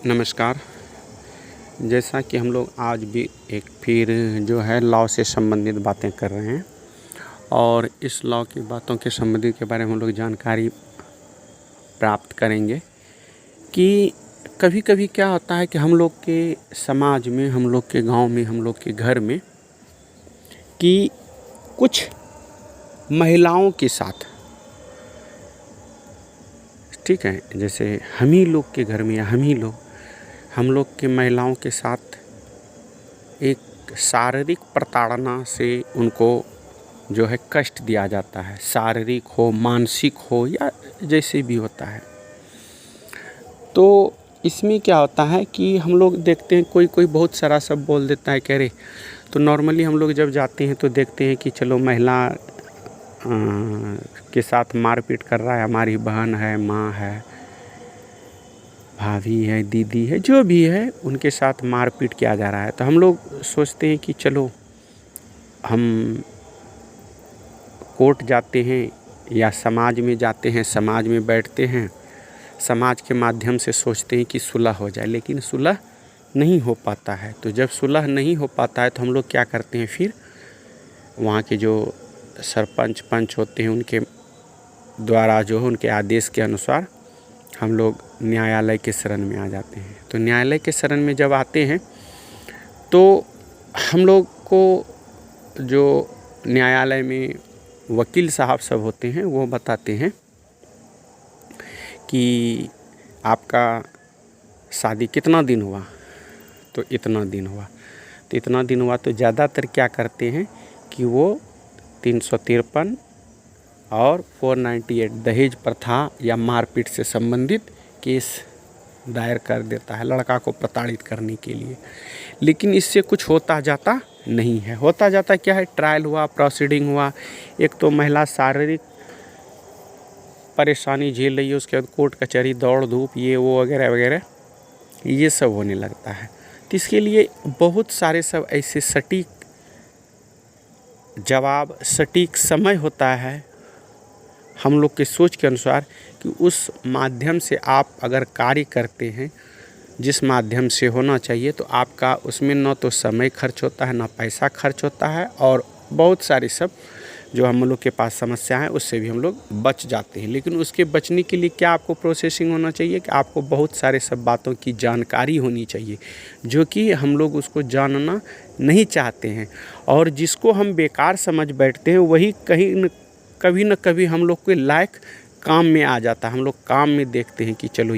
नमस्कार। जैसा कि हम लोग आज भी एक फिर जो है लॉ से संबंधित बातें कर रहे हैं और इस लॉ की बातों के संबंधित के बारे में हम लोग जानकारी प्राप्त करेंगे कि कभी कभी क्या होता है कि हम लोग के समाज में, हम लोग के गांव में, हम लोग के घर में कि कुछ महिलाओं के साथ, ठीक है, जैसे हम ही लोग के घर में या हम लोग के महिलाओं के साथ एक शारीरिक प्रताड़ना से उनको जो है कष्ट दिया जाता है। शारीरिक हो, मानसिक हो, या जैसे भी होता है। तो इसमें क्या होता है कि हम लोग देखते हैं कोई बहुत सारा सब बोल देता है कह रहे। तो नॉर्मली हम लोग जब जाते हैं तो देखते हैं कि चलो महिला के साथ मारपीट कर रहा है, हमारी बहन है, माँ है, भाभी है, दीदी है, जो भी है, उनके साथ मारपीट किया जा रहा है। तो हम लोग सोचते हैं कि चलो हम कोर्ट जाते हैं या समाज में जाते हैं, समाज में बैठते हैं, समाज के माध्यम से सोचते हैं कि सुलह हो जाए, लेकिन सुलह नहीं हो पाता है। तो जब सुलह नहीं हो पाता है तो हम लोग क्या करते हैं, फिर वहाँ के जो सरपंच पंच होते हैं उनके द्वारा जो है, उनके आदेश के अनुसार हम लोग न्यायालय के शरण में आ जाते हैं। तो न्यायालय के शरण में जब आते हैं तो हम लोग को जो न्यायालय में वकील साहब सब होते हैं वो बताते हैं कि आपका शादी कितना दिन हुआ, तो इतना दिन हुआ। तो इतना दिन हुआ तो ज़्यादातर क्या करते हैं कि वो 353 और 498 दहेज प्रथा या मारपीट से संबंधित केस दायर कर देता है लड़का को प्रताड़ित करने के लिए। लेकिन इससे कुछ होता जाता नहीं है। होता जाता क्या है, ट्रायल हुआ, प्रोसीडिंग हुआ, एक तो महिला शारीरिक परेशानी झेल रही है, उसके बाद कोर्ट कचहरी, दौड़ धूप, ये वो वगैरह वगैरह, ये सब होने लगता है। तो इसके लिए बहुत सारे सब ऐसे सटीक जवाब, सटीक समय होता है हम लोग के सोच के अनुसार कि उस माध्यम से आप अगर कार्य करते हैं, जिस माध्यम से होना चाहिए, तो आपका उसमें न तो समय खर्च होता है, ना पैसा खर्च होता है, और बहुत सारी सब जो हम लोग के पास समस्या है उससे भी हम लोग बच जाते हैं। लेकिन उसके बचने के लिए क्या आपको प्रोसेसिंग होना चाहिए कि आपको बहुत सारे सब बातों की जानकारी होनी चाहिए, जो कि हम लोग उसको जानना नहीं चाहते हैं। और जिसको हम बेकार समझ बैठते हैं वही कभी न कभी हम लोग के लायक काम में आ जाता है। हम लोग काम में देखते हैं कि चलो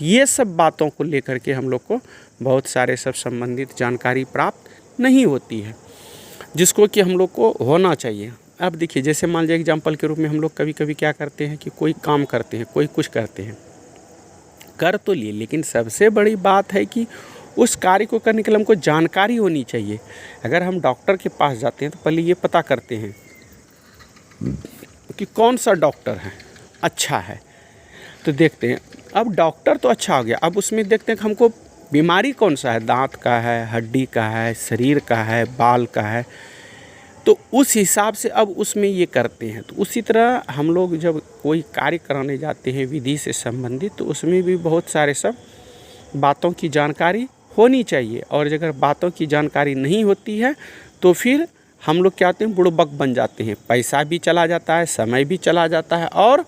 ये सब बातों को लेकर के हम लोग को बहुत सारे सब संबंधित जानकारी प्राप्त नहीं होती है, जिसको कि हम लोग को होना चाहिए। अब देखिए, जैसे मान लीजिए एग्जाम्पल के रूप में हम लोग कभी कभी क्या करते हैं कि कोई काम करते हैं, कोई कुछ करते हैं, कर तो लिए, लेकिन सबसे बड़ी बात है कि उस कार्य को करने के लिए हमको जानकारी होनी चाहिए। अगर हम डॉक्टर के पास जाते हैं तो पहले ये पता करते हैं कि कौन सा डॉक्टर है अच्छा है, तो देखते हैं। अब डॉक्टर तो अच्छा हो गया, अब उसमें देखते हैं कि हमको बीमारी कौन सा है, दांत का है, हड्डी का है, शरीर का है, बाल का है, तो उस हिसाब से अब उसमें ये करते हैं। तो उसी तरह हम लोग जब कोई कार्य कराने जाते हैं विधि से संबंधित, तो उसमें भी बहुत सारे सब बातों की जानकारी होनी चाहिए। और अगर बातों की जानकारी नहीं होती है तो फिर हम लोग क्या होते हैं, बुड़बक बन जाते हैं। पैसा भी चला जाता है, समय भी चला जाता है, और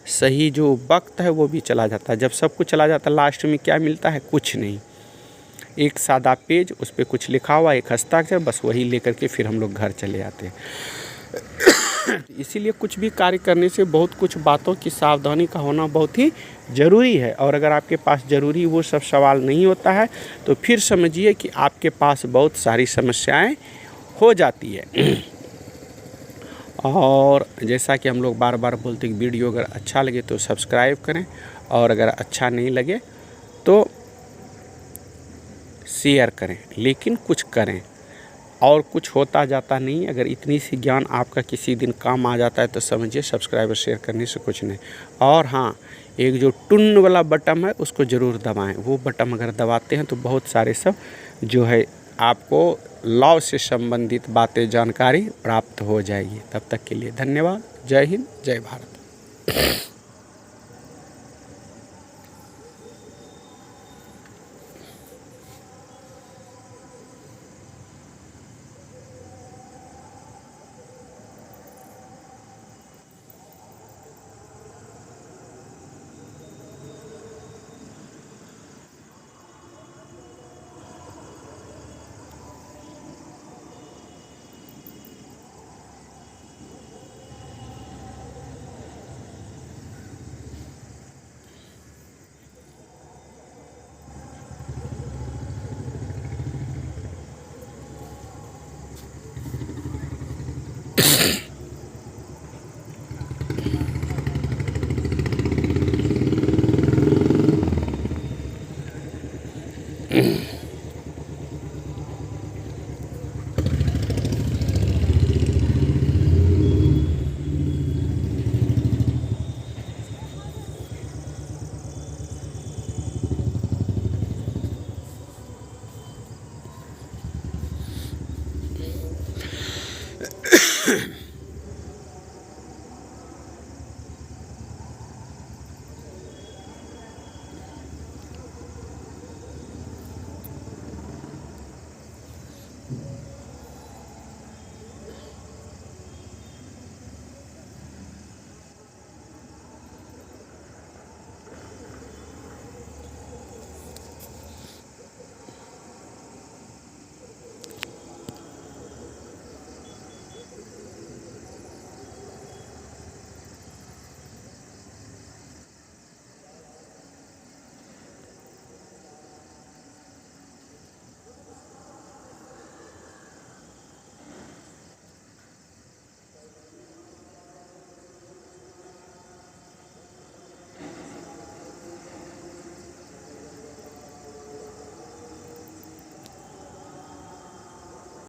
सही जो वक्त है वो भी चला जाता है। जब सब कुछ चला जाता है, लास्ट में क्या मिलता है, कुछ नहीं, एक सादा पेज, उस पर कुछ लिखा हुआ, एक हस्ताक्षर, बस वही लेकर के फिर हम लोग घर चले आते हैं। इसीलिए कुछ भी कार्य करने से बहुत कुछ बातों की सावधानी का होना बहुत ही ज़रूरी है। और अगर आपके पास ज़रूरी वो सब सवाल नहीं होता है तो फिर समझिए कि आपके पास बहुत सारी समस्याएं हो जाती है। और जैसा कि हम लोग बार बार बोलते हैं कि वीडियो अगर अच्छा लगे तो सब्सक्राइब करें, और अगर अच्छा नहीं लगे तो शेयर करें, लेकिन कुछ करें। और कुछ होता जाता नहीं। अगर इतनी सी ज्ञान आपका किसी दिन काम आ जाता है तो समझिए सब्सक्राइब और शेयर करने से कुछ नहीं। और हाँ, एक जो टुन वाला बटन है उसको ज़रूर दबाएं। वो बटन अगर दबाते हैं तो बहुत सारे सब जो है आपको लॉ से संबंधित बातें, जानकारी प्राप्त हो जाएगी। तब तक के लिए धन्यवाद। जय हिंद, जय भारत।